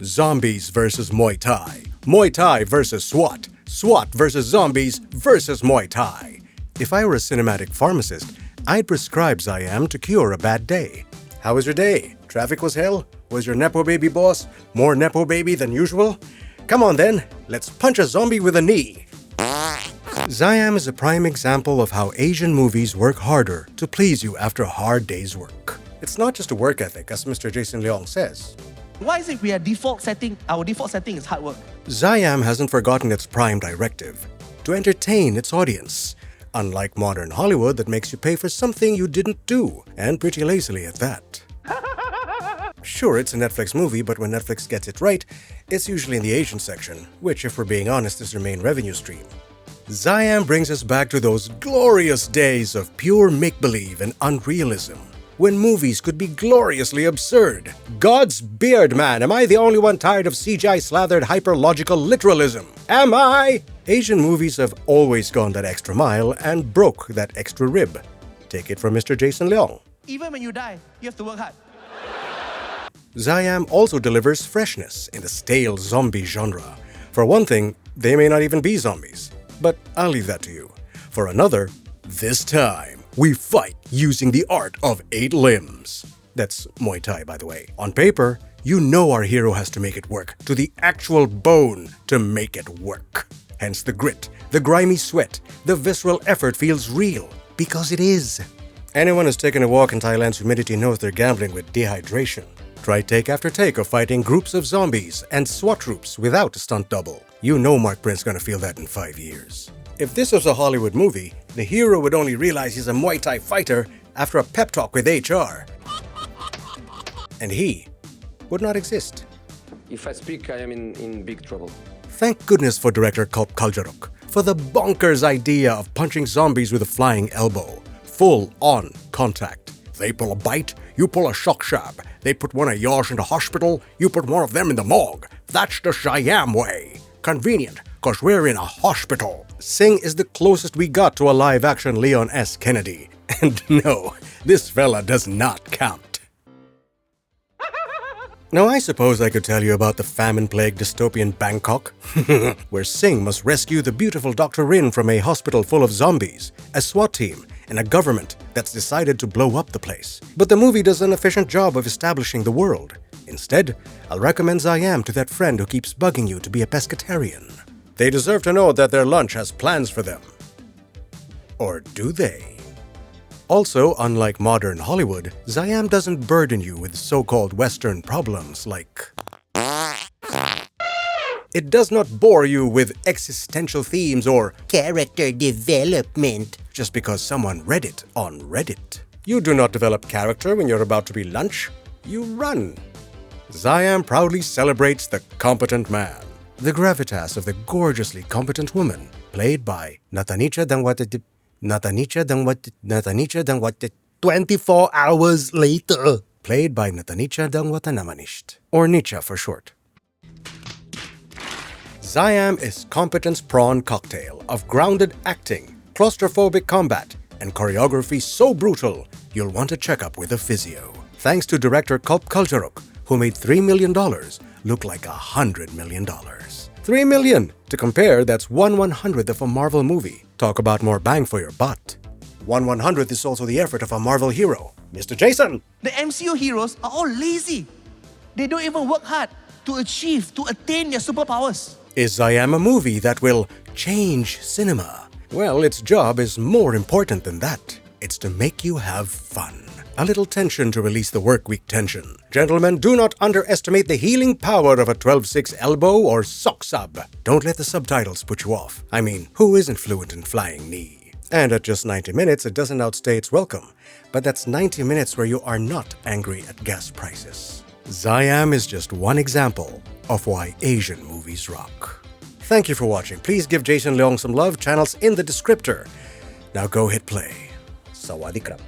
Zombies versus Muay Thai. Muay Thai versus SWAT. SWAT versus zombies versus Muay Thai. If I were a cinematic pharmacist, I'd prescribe Ziam to cure a bad day. How was your day? Traffic was hell? Was your Nepo baby boss more Nepo baby than usual? Come on then, let's punch a zombie with a knee. Ziam is a prime example of how Asian movies work harder to please you after a hard day's work. It's not just a work ethic, as Mr. Jason Leong says. Why is it our default setting is hard work? Ziam hasn't forgotten its prime directive, to entertain its audience. Unlike modern Hollywood that makes you pay for something you didn't do, and pretty lazily at that. Sure, it's a Netflix movie, but when Netflix gets it right, it's usually in the Asian section, which, if we're being honest, is their main revenue stream. Ziam brings us back to those glorious days of pure make-believe and unrealism, when movies could be gloriously absurd. God's beard, man, am I the only one tired of CGI-slathered hyper-logical literalism? Am I? Asian movies have always gone that extra mile and broke that extra rib. Take it from Mr. Jason Leong. Even when you die, you have to work hard. Ziam also delivers freshness in the stale zombie genre. For one thing, they may not even be zombies. But I'll leave that to you. For another, this time, we fight using the art of 8 limbs. That's Muay Thai, by the way. On paper, you know our hero has to make it work to the actual bone to make it work. Hence the grit, the grimy sweat, the visceral effort feels real, because it is. Anyone who's taken a walk in Thailand's humidity knows they're gambling with dehydration. Try take after take of fighting groups of zombies and SWAT troops without a stunt double. You know Mark Prince's gonna feel that in 5 years. If this was a Hollywood movie, the hero would only realize he's a Muay Thai fighter after a pep talk with HR. And he would not exist. If I speak, I am in big trouble. Thank goodness for director Kulp Kaljareuk for the bonkers idea of punching zombies with a flying elbow. Full-on contact. They pull a bite, you pull a shock jab. They put one of yours in the hospital, you put one of them in the morgue. That's the Ziam way. Convenient, cause we're in a hospital. Singh is the closest we got to a live-action Leon S. Kennedy. And no, this fella does not count. Now I suppose I could tell you about the famine-plagued dystopian Bangkok, where Singh must rescue the beautiful Dr. Rin from a hospital full of zombies, a SWAT team, and a government that's decided to blow up the place. But the movie does an efficient job of establishing the world. Instead, I'll recommend Ziam to that friend who keeps bugging you to be a pescatarian. They deserve to know that their lunch has plans for them. Or do they? Also, unlike modern Hollywood, Ziam doesn't burden you with so-called Western problems like... It does not bore you with existential themes or character development just because someone read it on Reddit. You do not develop character when you're about to be lunch. You run. Ziam proudly celebrates the competent man. The gravitas of the gorgeously competent woman, played by Natanicha Dangwat... 24 hours later, played by Natanicha Dangwatanamanisht, or Nicha for short. Ziam is competence prawn cocktail of grounded acting, claustrophobic combat, and choreography so brutal you'll want a checkup with a physio. Thanks to director Kulp Kaljareuk, who made $3 million look like $100 million. $3 million! To compare, that's 1/100th of a Marvel movie. Talk about more bang for your buck. 1/100th is also the effort of a Marvel hero, Mr. Jason. The MCU heroes are all lazy. They don't even work hard to attain their superpowers. Is Ziam a movie that will change cinema? Well, its job is more important than that. It's to make you have fun. A little tension to release the work week tension. Gentlemen, do not underestimate the healing power of a 12-6 elbow or sock sub. Don't let the subtitles put you off. I mean, who isn't fluent in flying knee? And at just 90 minutes, it doesn't outstay its welcome. But that's 90 minutes where you are not angry at gas prices. Ziam is just one example of why Asian movies rock. Thank you for watching. Please give Jason Leong some love. Channels in the descriptor. Now go hit play. Sawadee krap.